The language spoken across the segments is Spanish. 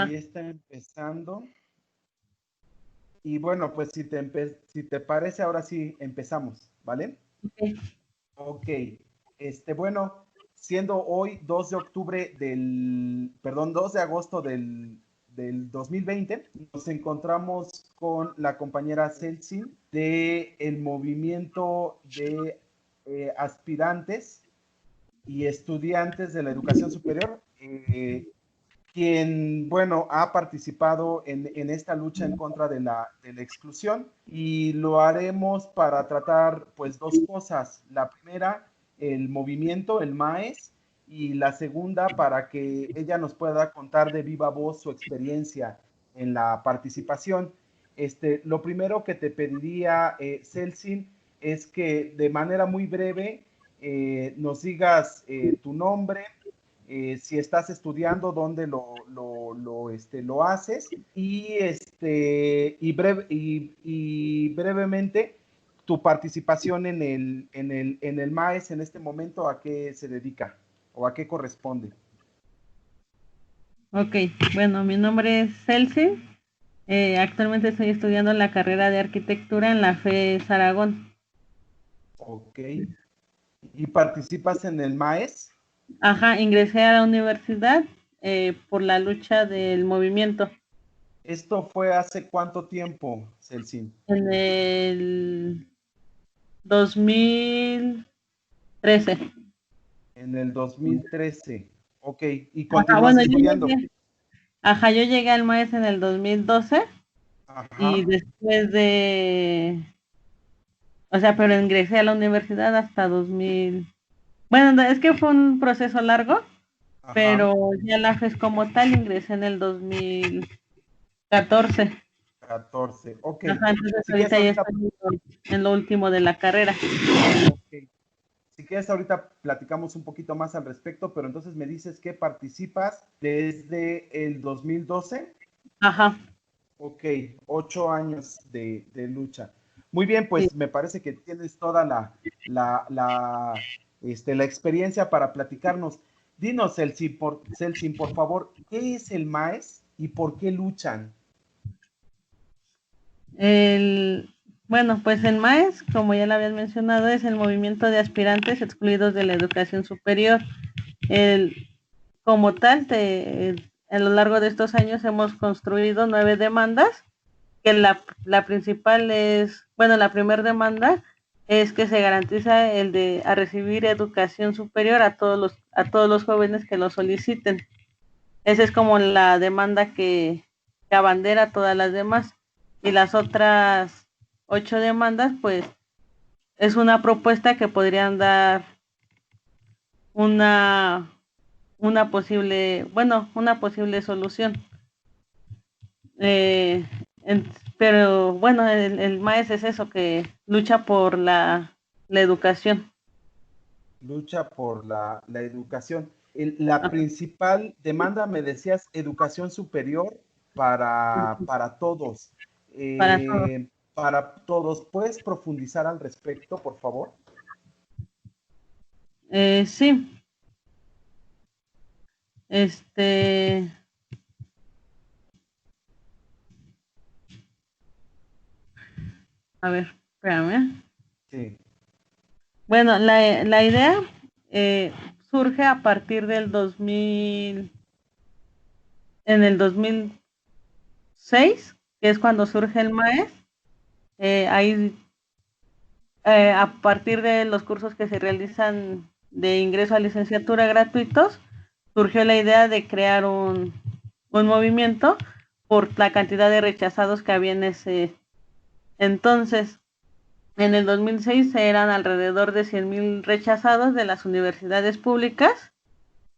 Ahí está empezando. Y bueno, pues si te parece, ahora sí empezamos, ¿vale? Okay. Ok. Bueno, siendo hoy 2 de octubre perdón, 2 de agosto del 2020, nos encontramos con la compañera Celsin del movimiento de aspirantes y estudiantes de la educación superior, quien, bueno, ha participado en esta lucha en contra de la exclusión, y lo haremos para tratar, pues, dos cosas. La primera, el movimiento, el MAES, y la segunda, para que ella nos pueda contar de viva voz su experiencia en la participación. Lo primero que te pediría, Celsin, es que de manera muy breve nos digas tu nombre, si estás estudiando, dónde lo haces, y brevemente tu participación en el MAES en este momento, ¿a qué se dedica o a qué corresponde? Ok, bueno, mi nombre es Celsi. Actualmente estoy estudiando la carrera de arquitectura en la FES Aragón. Ok. ¿Y participas en el MAES? Ajá, ingresé a la universidad por la lucha del movimiento ¿Esto fue hace cuánto tiempo, Celsin? en el 2013. En el 2013. Ok. ¿Y Ajá, continúas bueno, estudiando? yo llegué al MAES en el 2012 y Ajá. después pero ingresé a la universidad hasta 2000. Bueno, es que fue un proceso largo, Ajá. pero ya la FES como tal ingresé en el 2014. 14. Ok. Ajá, entonces Si quieres ahorita ya ahorita, estoy en lo último de la carrera. ok. Si quieres ahorita platicamos un poquito más al respecto, pero entonces me dices que participas desde el 2012. Ajá, Ok, 8 años de lucha. Muy bien, sí. pues me parece que tienes toda la experiencia para platicarnos. Dinos, Celsin, por favor, ¿qué es el MAES y por qué luchan? Bueno, pues el MAES, como ya lo habías mencionado, es el movimiento de aspirantes excluidos de la educación superior. El, Como tal, a lo largo de estos años hemos construido 9 demandas, que la principal es, bueno, la primera demanda es que se garantiza el de a recibir educación superior a todos los jóvenes que lo soliciten. Esa es como la demanda que abandera todas las demás. Y las otras 8 demandas, pues, es una propuesta que podrían dar una, una posible solución. Eh, pero bueno, el MAES es eso, que lucha por la educación. Lucha por la educación. La principal demanda, me decías, educación superior para todos. Para todos. Para todos. ¿Puedes profundizar al respecto, por favor? Sí, este, a ver, espérame. Sí. Bueno, la idea eh, surge a partir del 2000, en el 2006, que es cuando surge el MAES. Ahí, a partir de los cursos que se realizan de ingreso a licenciatura gratuitos, surgió la idea de crear un movimiento por la cantidad de rechazados que había en ese entonces. En el 2006 eran alrededor de 100,000 rechazados de las universidades públicas,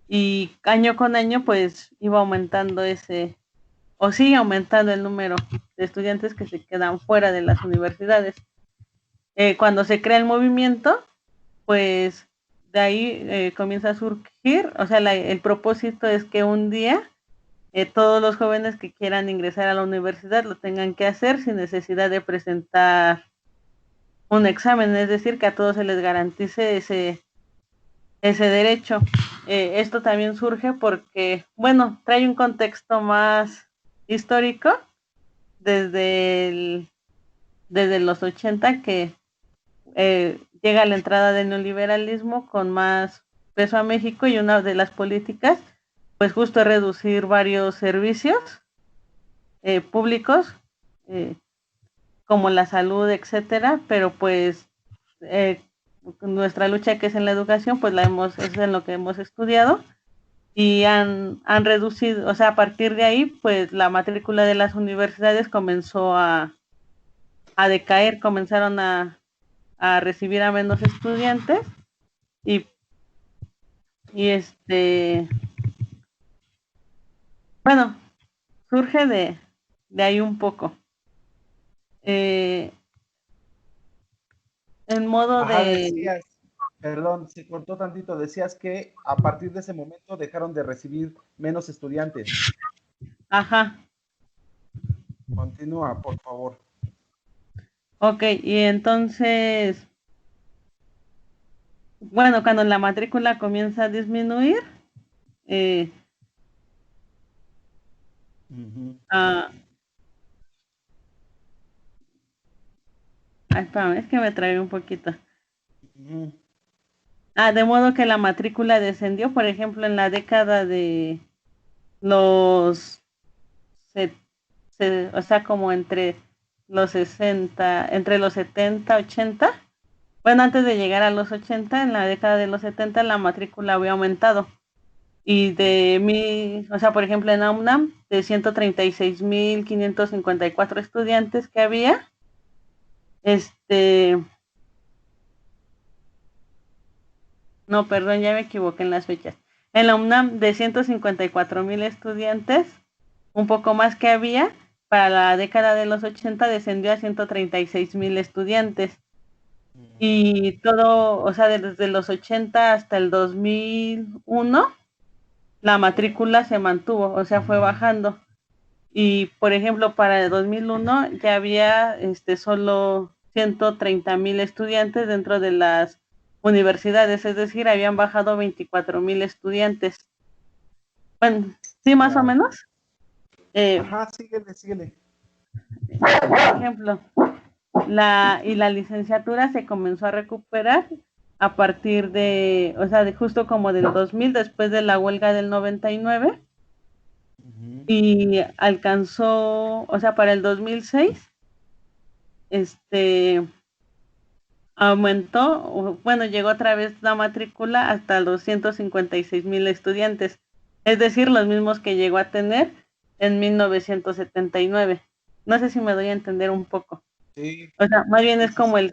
y año con año pues iba aumentando o sigue aumentando el número de estudiantes que se quedan fuera de las universidades. Cuando se crea el movimiento, pues de ahí comienza a surgir, o sea, el propósito es que un día todos los jóvenes que quieran ingresar a la universidad lo tengan que hacer sin necesidad de presentar un examen, es decir, que a todos se les garantice ese derecho. esto también surge porque, bueno, trae un contexto más histórico desde los 80 que llega la entrada del neoliberalismo con más peso a México, y una de las políticas pues justo es reducir varios servicios públicos como la salud, etcétera, pero pues nuestra lucha, que es en la educación, pues es en lo que hemos estudiado, y han reducido, o sea, a partir de ahí, pues la matrícula de las universidades comenzó a decaer, comenzaron a recibir a menos estudiantes, y bueno, surge de ahí un poco. En modo Ajá, de... decías, perdón, se cortó tantito, decías que a partir de ese momento dejaron de recibir menos estudiantes. Ajá, Continúa, por favor. ok, y entonces, bueno, cuando la matrícula comienza a disminuir, eh, ah, espérame, es que me trae un poquito. De modo que la matrícula descendió, por ejemplo, en la década de los, o sea, como entre los 60, entre los 70, 80. Bueno, antes de llegar a los 80, en la década de los 70, la matrícula había aumentado. Y o sea, por ejemplo, en la UNAM, de 136,554 estudiantes que había, no, perdón, ya me equivoqué en las fechas. En la UNAM, de 154,000 estudiantes, un poco más que había, para la década de los 80 descendió a 136,000 estudiantes. Y todo, o sea, desde los 80 hasta el 2001, la matrícula se mantuvo, o sea, fue bajando. Y, por ejemplo, para el 2001 ya había solo 130,000 estudiantes dentro de las universidades, es decir, habían bajado 24,000 estudiantes. Bueno, sí, más o menos. Ajá, síguele. Por ejemplo, la licenciatura se comenzó a recuperar a partir de, o sea, de justo como del 2000, después de la huelga del 99, y alcanzó, o sea, para el 2006, aumentó, bueno, llegó otra vez la matrícula hasta los 156,000 estudiantes, es decir, los mismos que llegó a tener en 1979. No sé si me doy a entender un poco. Sí. O sea, más bien es Sí, como sí.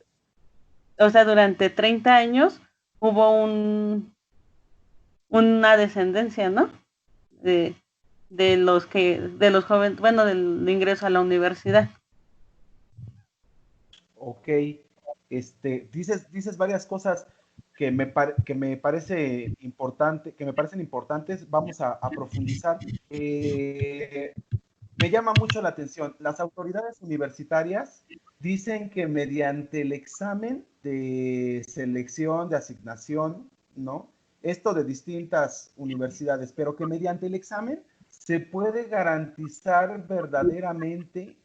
o sea, durante 30 años hubo una descendencia, ¿no? De, de los jóvenes, bueno, del ingreso a la universidad. Ok, dices varias cosas que me parece importante, que me parecen importantes. Vamos a profundizar. Me llama mucho la atención. Las autoridades universitarias dicen que mediante el examen de selección, de asignación, ¿no? Esto de distintas universidades, pero que mediante el examen se puede garantizar verdaderamente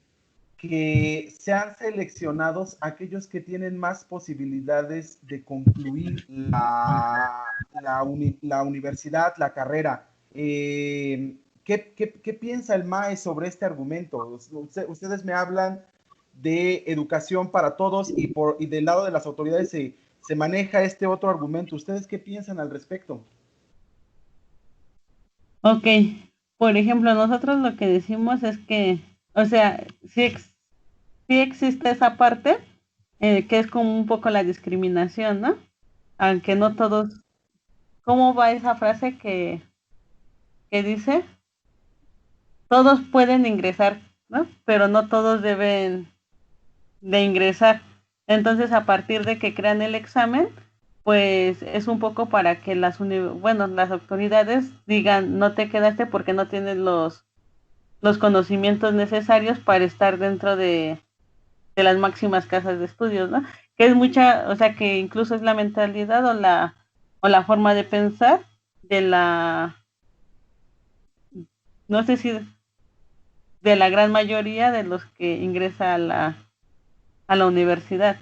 que sean seleccionados aquellos que tienen más posibilidades de concluir la universidad, la carrera. ¿Qué piensa el MAE sobre este argumento? Ustedes me hablan de educación para todos y del lado de las autoridades se maneja este otro argumento. ¿Ustedes qué piensan al respecto? Ok, por ejemplo, nosotros lo que decimos es que, o sea, sí existe esa parte, que es como un poco la discriminación, ¿no? Aunque no todos, ¿cómo va esa frase que dice? Todos pueden ingresar, ¿no? Pero no todos deben de ingresar. Entonces, a partir de que crean el examen, pues es un poco para que las autoridades digan, no te quedaste porque no tienes los conocimientos necesarios para estar dentro de las máximas casas de estudios, ¿no? Que es mucha, o sea, que incluso es la mentalidad o la forma de pensar de la, no sé si de la gran mayoría de los que ingresa a la universidad.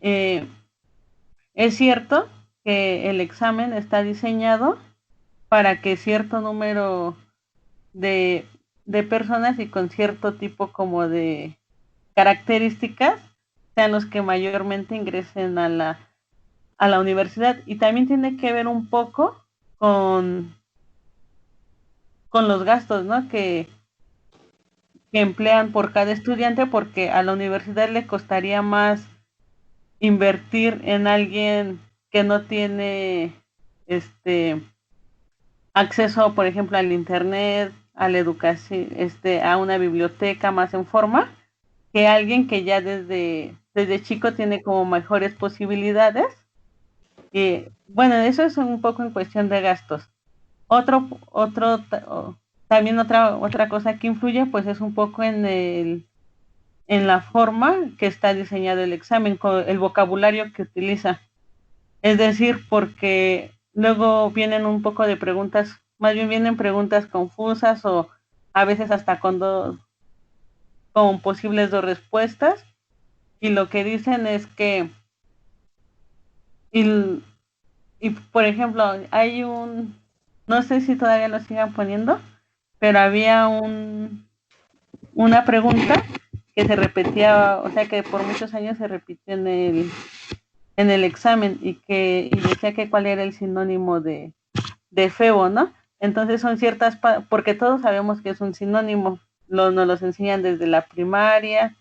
Es cierto que el examen está diseñado para que cierto número de, de personas y con cierto tipo como de características sean los que mayormente ingresen a la universidad. Y también tiene que ver un poco con los gastos, ¿no? Que emplean por cada estudiante, porque a la universidad le costaría más invertir en alguien que no tiene acceso, por ejemplo, al internet, a la educación, a una biblioteca más en forma, que alguien que ya desde chico tiene como mejores posibilidades. Y bueno, eso es un poco en cuestión de gastos. También otra cosa que influye, pues es un poco en la forma que está diseñado el examen, con el vocabulario que utiliza. Es decir, porque luego vienen un poco de preguntas, más bien vienen preguntas confusas o a veces hasta con posibles dos respuestas, y lo que dicen es que, y, y por ejemplo, no sé si todavía lo sigan poniendo, pero había una pregunta que se repetía, o sea que por muchos años se repitió en el examen y decía que cuál era el sinónimo de febo, ¿no? Entonces son ciertas, porque todos sabemos que es un sinónimo, nos los enseñan desde la primaria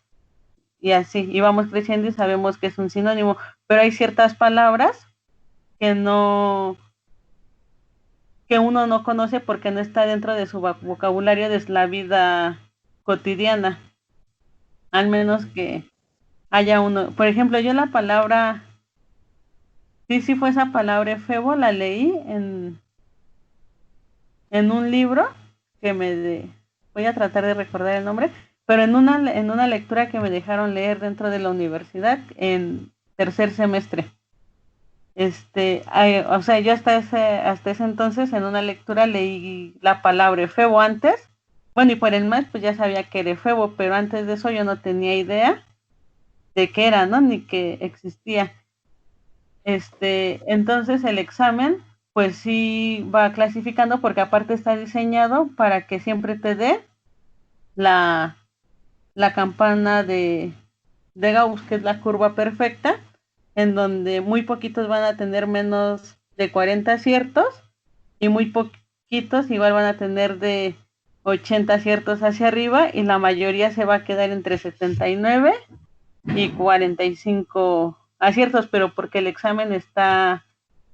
y así, y vamos creciendo y sabemos que es un sinónimo, pero hay ciertas palabras que que uno no conoce porque no está dentro de su vocabulario de la vida cotidiana, al menos que haya uno. Por ejemplo, yo la palabra, sí fue esa palabra febo, la leí en un libro voy a tratar de recordar el nombre, pero en una lectura que me dejaron leer dentro de la universidad en tercer semestre. O sea, yo hasta ese entonces en una lectura leí la palabra efebo antes. Bueno, y por el más, pues ya sabía que era efebo, pero antes de eso yo no tenía idea de qué era, ¿no? Ni que existía. Entonces el examen, pues sí va clasificando porque aparte está diseñado para que siempre te dé la campana de Gauss, que es la curva perfecta, en donde muy poquitos van a tener menos de 40 aciertos y muy poquitos igual van a tener de 80 aciertos hacia arriba, y la mayoría se va a quedar entre 79 y 45 aciertos, pero porque el examen está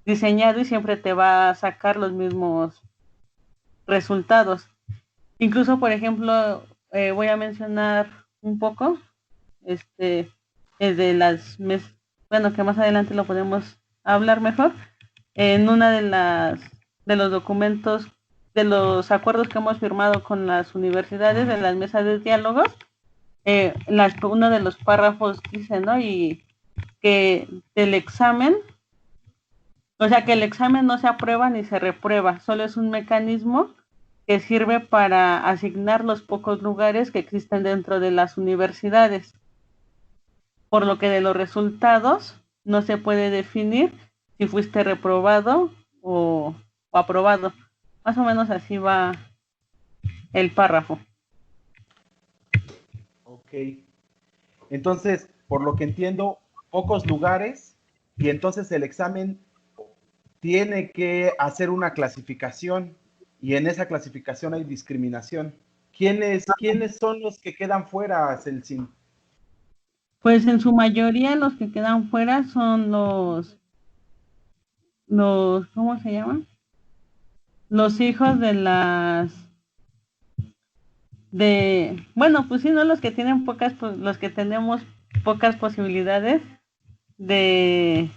diseñado y siempre te va a sacar los mismos resultados. Incluso, por ejemplo, voy a mencionar un poco de bueno, que más adelante lo podemos hablar mejor. En una de los documentos, de los acuerdos que hemos firmado con las universidades, de las mesas de diálogos, uno de los párrafos dice, ¿no? Y que del examen, o sea, que el examen no se aprueba ni se reprueba, solo es un mecanismo que sirve para asignar los pocos lugares que existen dentro de las universidades, por lo que de los resultados no se puede definir si fuiste reprobado o aprobado. Más o menos así va el párrafo. Ok. Entonces, por lo que entiendo, pocos lugares y entonces el examen tiene que hacer una clasificación y en esa clasificación hay discriminación. ¿Quiénes son los que quedan fuera, Celsin? Pues en su mayoría los que quedan fuera son ¿cómo se llaman? Los hijos bueno, pues sí, no los que tienen los que tenemos pocas posibilidades de,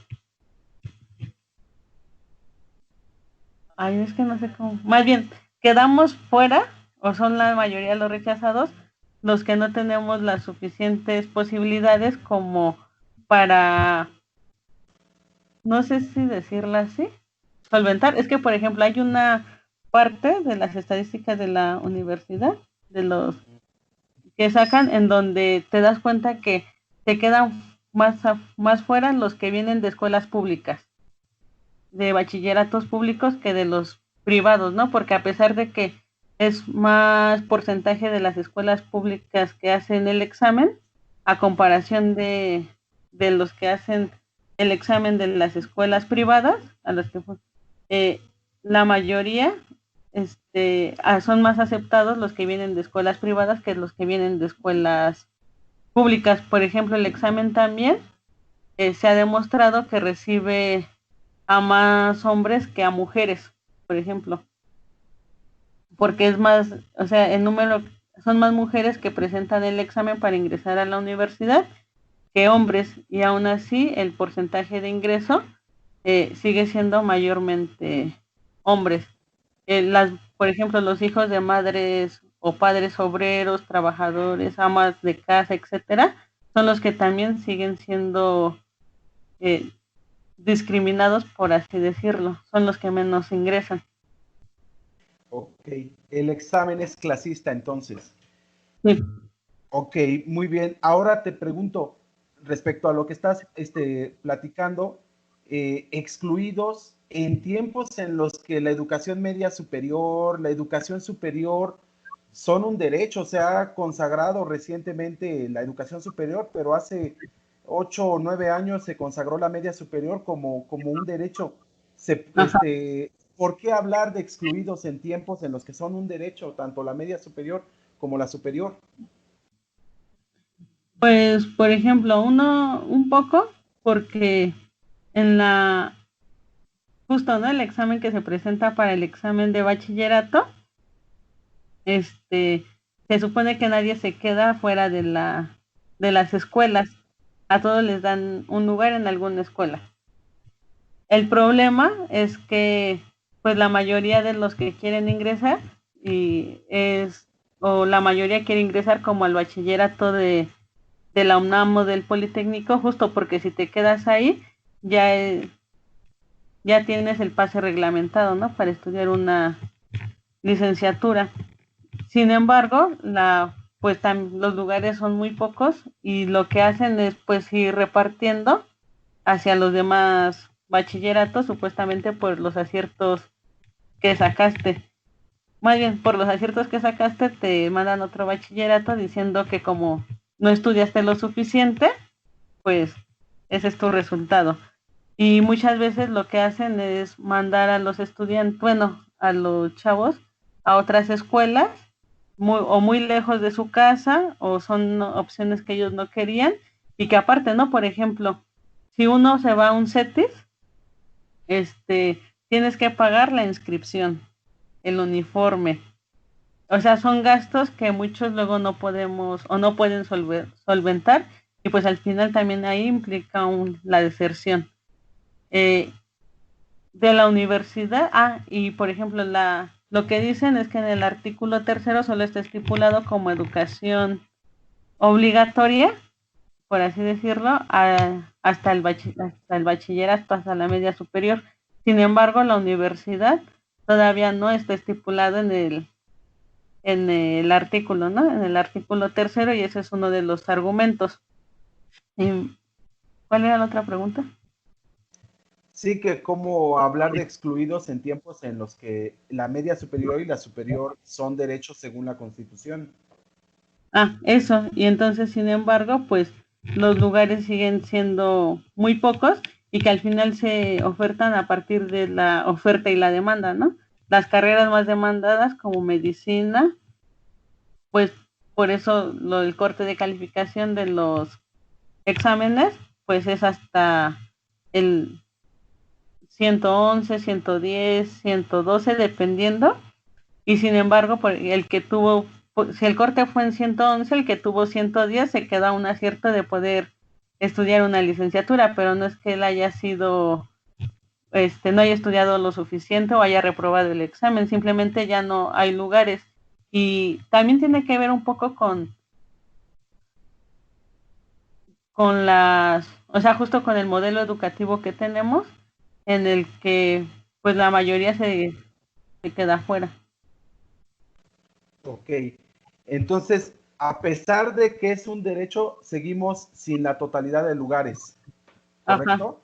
es que no sé cómo, más bien, quedamos fuera, o son la mayoría los rechazados, los que no tenemos las suficientes posibilidades como para, no sé si decirlo así, solventar. Es que, por ejemplo, hay una parte de las estadísticas de la universidad, de los que sacan, en donde te das cuenta que se quedan más fuera los que vienen de escuelas públicas, de bachilleratos públicos, que de los privados, ¿no? Porque a pesar de que es más porcentaje de las escuelas públicas que hacen el examen, a comparación de los que hacen el examen de las escuelas privadas, a los que la mayoría son más aceptados los que vienen de escuelas privadas que los que vienen de escuelas públicas. Por ejemplo, el examen también se ha demostrado que recibe a más hombres que a mujeres, por ejemplo, porque es más, o sea, el número, son más mujeres que presentan el examen para ingresar a la universidad que hombres, y aún así el porcentaje de ingreso sigue siendo mayormente hombres. Por ejemplo, los hijos de madres o padres obreros, trabajadores, amas de casa, etcétera, son los que también siguen siendo discriminados, por así decirlo, son los que menos ingresan. Ok, el examen es clasista entonces. Sí. Ok, muy bien. Ahora te pregunto, respecto a lo que estás platicando, excluidos en tiempos en los que la educación media superior, la educación superior son un derecho, se ha consagrado recientemente la educación superior, pero hace 8 o 9 años se consagró la media superior como un derecho. ¿Por qué hablar de excluidos en tiempos en los que son un derecho, tanto la media superior como la superior? Pues, por ejemplo, un poco, porque en justo, ¿no? El examen que se presenta para el examen de bachillerato, se supone que nadie se queda fuera de las escuelas. A todos les dan un lugar en alguna escuela. El problema es que, pues, la mayoría de los que quieren ingresar, o la mayoría quiere ingresar como al bachillerato de la UNAM o del Politécnico, justo porque si te quedas ahí, ya, ya tienes el pase reglamentado, ¿no? Para estudiar una licenciatura. Sin embargo, pues los lugares son muy pocos, y lo que hacen es, pues, ir repartiendo hacia los demás bachilleratos, supuestamente por los aciertos que sacaste. Más bien, por los aciertos que sacaste, te mandan otro bachillerato diciendo que como no estudiaste lo suficiente, pues ese es tu resultado. Y muchas veces lo que hacen es mandar a los estudiantes, bueno, a los chavos, a otras escuelas, muy lejos de su casa, o son opciones que ellos no querían, y que aparte, ¿no? Por ejemplo, si uno se va a un CETIS, tienes que pagar la inscripción, el uniforme. O sea, son gastos que muchos luego no podemos o no pueden solventar, y pues al final también ahí implica la deserción de la universidad. Y por ejemplo, lo que dicen es que en el artículo 3 solo está estipulado como educación obligatoria, por así decirlo, hasta el bachillerato, hasta la media superior. Sin embargo, la universidad todavía no está estipulado en el artículo, ¿no? En el artículo 3, y ese es uno de los argumentos. ¿Y cuál era la otra pregunta? Sí, que cómo hablar de excluidos en tiempos en los que la media superior y la superior son derechos según la Constitución. Eso. Y entonces, sin embargo, pues los lugares siguen siendo muy pocos, y que al final se ofertan a partir de la oferta y la demanda, ¿no? Las carreras más demandadas, como medicina, pues por eso el corte de calificación de los exámenes, pues es hasta el 111, 110, 112, dependiendo. Y sin embargo, si el corte fue en 111, el que tuvo 110 se queda un acierto de poder estudiar una licenciatura, pero no es que él haya sido, no haya estudiado lo suficiente o haya reprobado el examen, simplemente ya no hay lugares. Y también tiene que ver un poco o sea, justo con el modelo educativo que tenemos, en el que pues la mayoría se queda fuera. Ok. Entonces, a pesar de que es un derecho, seguimos sin la totalidad de lugares, Ajá, ¿correcto?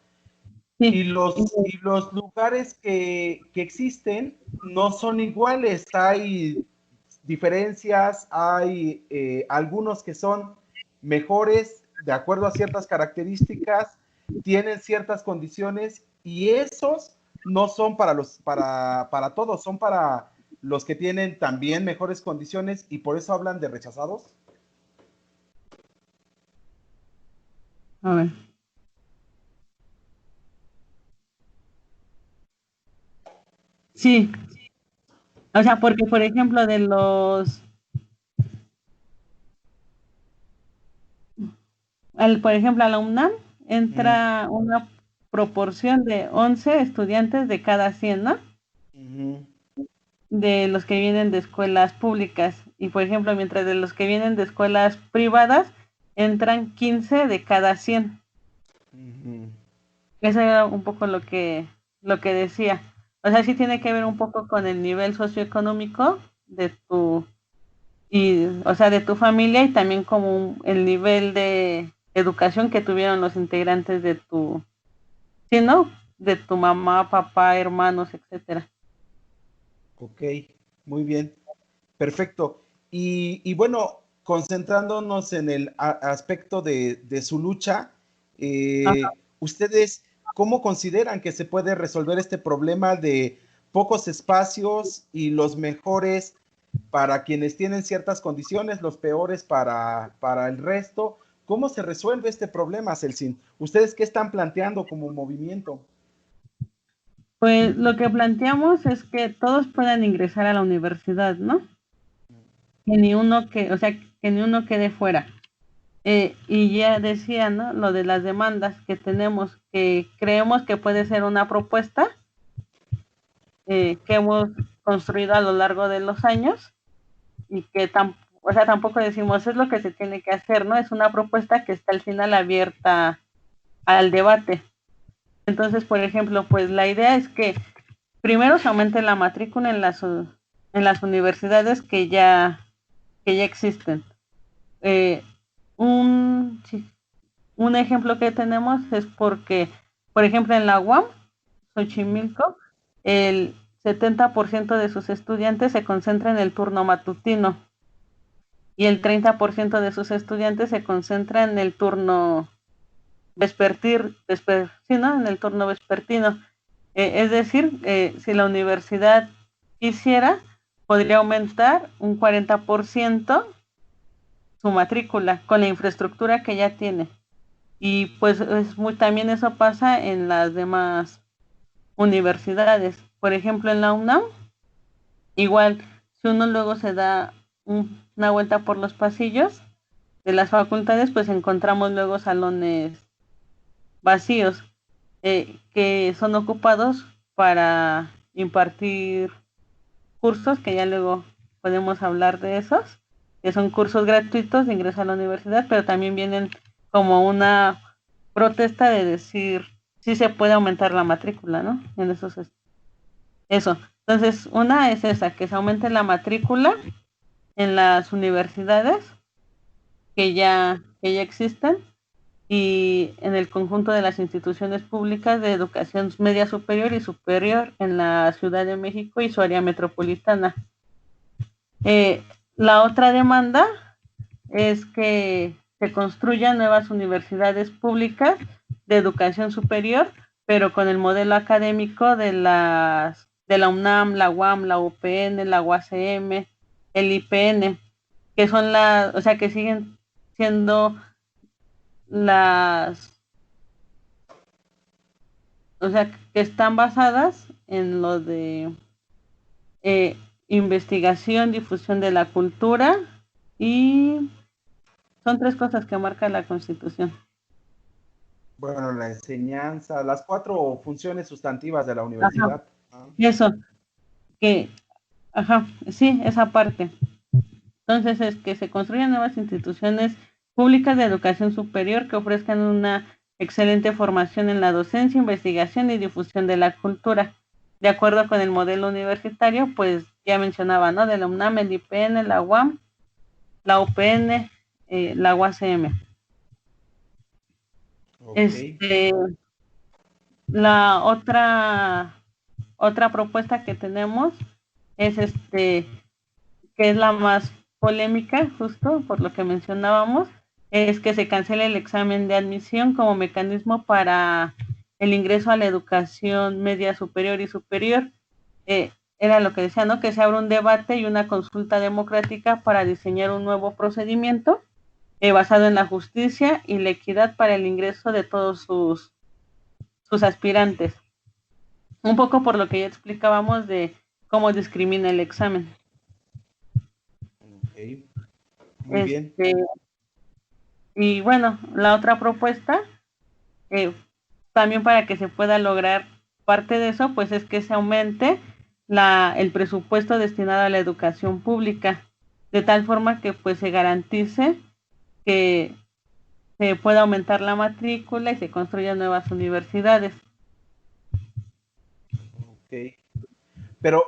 sí. Y los lugares que existen no son iguales. Hay diferencias, hay algunos que son mejores de acuerdo a ciertas características, tienen ciertas condiciones y esos no son para todos, son para los que tienen también mejores condiciones y por eso hablan de rechazados. A ver. Sí, o sea, porque por ejemplo por ejemplo a la UNAM Ujú, entra una proporción de 11 estudiantes de cada 100, ¿no? ujú, De los que vienen de escuelas públicas. Y por ejemplo, mientras de los que vienen de escuelas privadas, entran 15 de cada 100. ujú. Eso era un poco lo que decía. O sea, sí tiene que ver un poco con el nivel socioeconómico de o sea, de tu familia y también como el nivel de educación que tuvieron los integrantes de sí, ¿no? De tu mamá, papá, hermanos, etcétera. Ok, muy bien. Perfecto. Y bueno, concentrándonos en el aspecto de su lucha, Ajá. ¿ustedes cómo consideran que se puede resolver este problema de pocos espacios y los mejores para quienes tienen ciertas condiciones, los peores para el resto? ¿Cómo se resuelve este problema, Celsin? ¿Ustedes qué están planteando como movimiento? Pues lo que planteamos es que todos puedan ingresar a la universidad, ¿no? O sea, que ni uno quede fuera. Y ya decía, ¿no? Lo de las demandas que tenemos, que creemos que puede ser una propuesta que hemos construido a lo largo de los años y que o sea, tampoco decimos es lo que se tiene que hacer, ¿no? Es una propuesta que está al final abierta al debate. Entonces, por ejemplo, pues la idea es que primero se aumente la matrícula en las universidades que ya existen. Eh, sí, un ejemplo que tenemos es porque, por ejemplo, en la UAM, Xochimilco, el 70% de sus estudiantes se concentra en el turno matutino y el 30% de sus estudiantes se concentra en el turno sí, ¿no? En el turno vespertino. Es decir, si la universidad quisiera, podría aumentar un 40% su matrícula con la infraestructura que ya tiene. Y pues también eso pasa en las demás universidades. Por ejemplo, en la UNAM, igual, si uno luego se da una vuelta por los pasillos de las facultades, pues encontramos luego salones vacíos que son ocupados para impartir cursos, que ya luego podemos hablar de esos, que son cursos gratuitos de ingreso a la universidad, pero también vienen como una protesta de decir si se puede aumentar la matrícula, ¿no? En eso. Entonces, una es esa, que se aumente la matrícula en las universidades que ya existen y en el conjunto de las instituciones públicas de educación media superior y superior en la Ciudad de México y su área metropolitana. Eh, la otra demanda es que se construyan nuevas universidades públicas de educación superior, pero con el modelo académico de la UNAM, la UAM, la UPN, la UACM, el IPN, que son o sea, que siguen siendo las, o sea, que están basadas en lo de eh, investigación, difusión de la cultura y son tres cosas que marca la Constitución. Bueno, la enseñanza, las 4 funciones sustantivas de la Ajá, universidad. Ah, eso, que, ajá, sí, esa parte. Entonces es que se construyan nuevas instituciones públicas de educación superior que ofrezcan una excelente formación en la docencia, investigación y difusión de la cultura. de acuerdo con el modelo universitario, pues ya mencionaba, ¿no? De la UNAM, el IPN, la UAM, la UPN, la UACM. Ok. La otra propuesta que tenemos es que es la más polémica, justo por lo que mencionábamos, es que se cancele el examen de admisión como mecanismo para el ingreso a la educación media superior y superior. Eh, Era lo que decía, ¿no? Que se abra un debate y una consulta democrática para diseñar un nuevo procedimiento basado en la justicia y la equidad para el ingreso de todos sus aspirantes. Un poco por lo que ya explicábamos de cómo discrimina el examen. Ok. Muy bien. Este, y bueno, la otra propuesta, eh, también para que se pueda lograr parte de eso, pues es que se aumente el presupuesto destinado a la educación pública, de tal forma que pues se garantice que se pueda aumentar la matrícula y se construyan nuevas universidades. Ok. Pero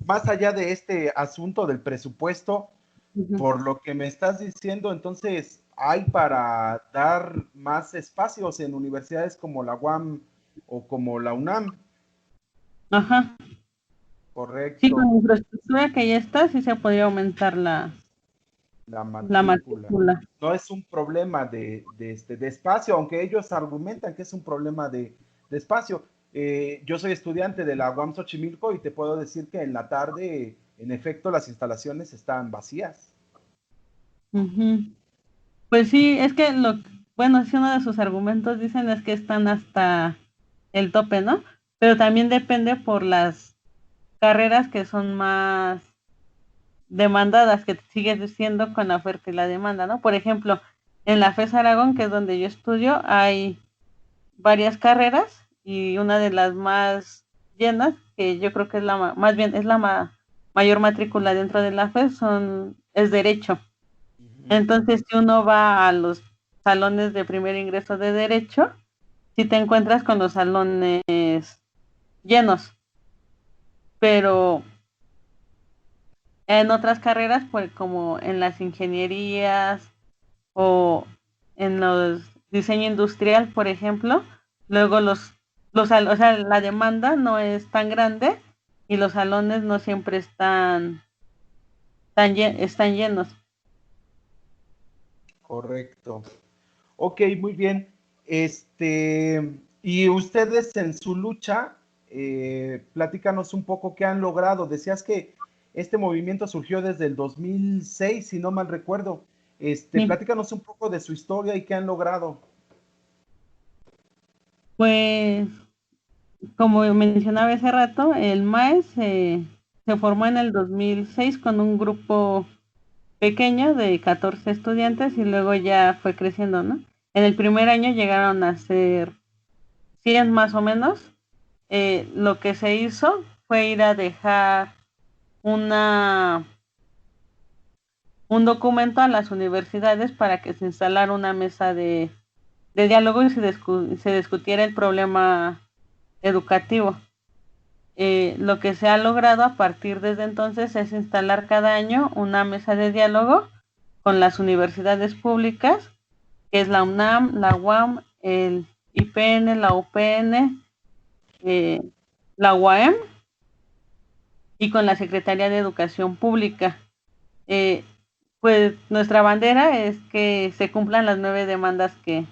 más allá de este asunto del presupuesto, Uh-huh. por lo que me estás diciendo, entonces hay para dar más espacios en universidades como la UAM o como la UNAM, Ajá. Sí, con correcto, la infraestructura que ya está, sí se podría aumentar la la matrícula. matrícula. No es un problema de espacio, aunque ellos argumentan que es un problema de espacio. Yo soy estudiante de la UAM Xochimilco y te puedo decir que en la tarde, en efecto, las instalaciones están vacías. Uh-huh. Pues sí, es que bueno, sí, uno de sus argumentos dicen es que están hasta el tope, ¿no? Pero también depende por las carreras que son más demandadas, que sigue siendo con la oferta y la demanda, ¿no? Por ejemplo, en la FES Aragón, que es donde yo estudio, hay varias carreras y una de las más llenas, que yo creo que es más bien es la mayor matrícula dentro de la FES, es Derecho. Ujú. Entonces, si uno va a los salones de primer ingreso de Derecho, si te encuentras con los salones llenos, pero en otras carreras, pues como en las ingenierías o en los diseño industrial, por ejemplo, luego o sea, la demanda no es tan grande y los salones no siempre están llenos. Correcto. Ok, muy bien. Y ustedes en su lucha, platícanos un poco qué han logrado. Decías que este movimiento surgió desde el 2006, si no mal recuerdo. Sí. Platícanos un poco de su historia y qué han logrado. Pues como mencionaba hace rato, el MAE se formó en el 2006 con un grupo pequeño de 14 estudiantes y luego ya fue creciendo, ¿no? En el primer año llegaron a ser 100 más o menos. Lo que se hizo fue ir a dejar una, un documento a las universidades para que se instalara una mesa de diálogo y se discutiera el problema educativo. Lo que se ha logrado a partir desde entonces es instalar cada año una mesa de diálogo con las universidades públicas, que es la UNAM, la UAM, el IPN, la UPN, eh, la UAM y con la Secretaría de Educación Pública. Eh, pues nuestra bandera es que se cumplan las 9 demandas que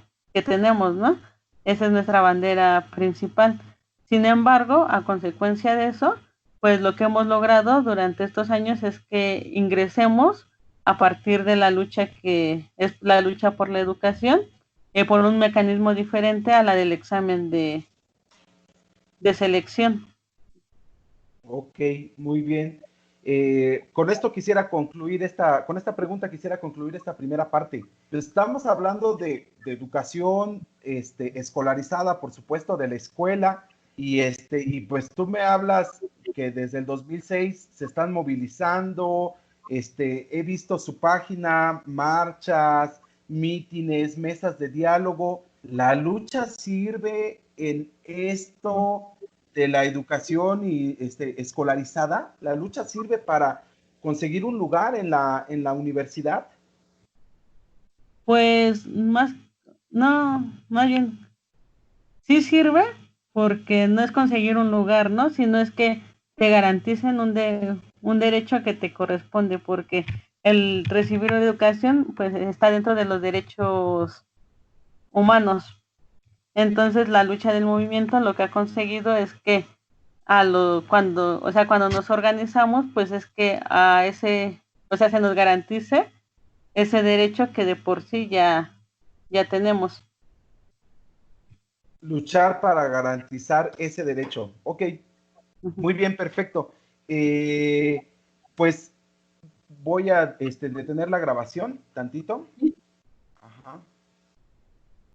tenemos, ¿no? Esa es nuestra bandera principal. Sin embargo, a consecuencia de eso, pues lo que hemos logrado durante estos años es que ingresemos a partir de la lucha que es la lucha por la educación, por un mecanismo diferente a la del examen de selección. Ok, muy bien. Con esto quisiera concluir con esta pregunta quisiera concluir esta primera parte. Estamos hablando de educación, escolarizada, por supuesto, de la escuela, y pues tú me hablas que desde el 2006 se están movilizando, he visto su página, marchas, mítines, mesas de diálogo. ¿La lucha sirve en esto de la educación y escolarizada? ¿La lucha sirve para conseguir un lugar en la universidad? Pues más, no, más bien, sí sirve porque no es conseguir un lugar, ¿no? Sino es que te garanticen un derecho que te corresponde, porque el recibir educación, pues está dentro de los derechos humanos. Entonces la lucha del movimiento lo que ha conseguido es que cuando nos organizamos, pues es que se nos garantice ese derecho que de por sí ya tenemos. Luchar para garantizar ese derecho. Ok, muy bien, perfecto. Pues voy a detener la grabación tantito.